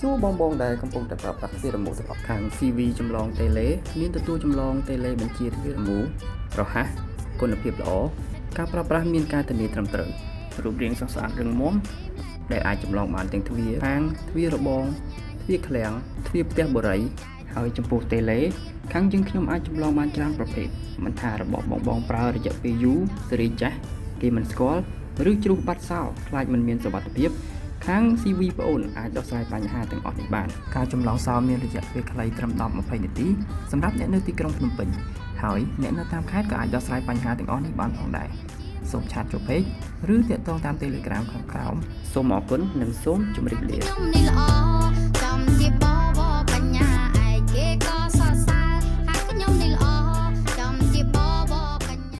សួរបងដែលកំពុងតែប្រើប្រាស់ទ្វាររមូសម្រាប់ខាង CV ចម្លងតេឡេមានទទួលចម្លងតេឡេបញ្ជាទ្វាររមូរហ័សគុណភាពល្អការប្រើប្រាស់មានការធានាត្រឹមត្រូវរូបរាងស្រស់ស្អាតរឹងមាំដែលអាចចម្លងបានទាំងទ្វារខាងទ្វាររបងទ្វារឃ្លាំងទ្វារផ្ទះបុរីហើយចំពោះតេឡេខាងយើងខ្ញុំអាចចម្លងបានច្រើនប្រភេទមិនថារបស់បងប្រើរយៈពេលយូរសេរីចាស់គេមិនស្គាល់ឬជ្រុះបាត់សោខ្លាចមិនមានសុវត្ថិភាពខាង CV ប្អូនអាចដោះស្រាយបញ្ហាទាំងអស់នេះបានការចម្លងសោមានរយៈពេលខ្លីត្រឹម10-20នាទីសម្រាប់អ្នកនៅទីក្រុងភ្នំពេញហើយអ្នកនៅតាមខេត្តក៏អាចដោះស្រាយបញ្ហាទាំងអស់នេះបានផងដែរសូមឆាតចូលពេកឬទាក់ទងតាម Telegram ខាងក្រោមសូមអរគុណនិងសូមជម្រាបលា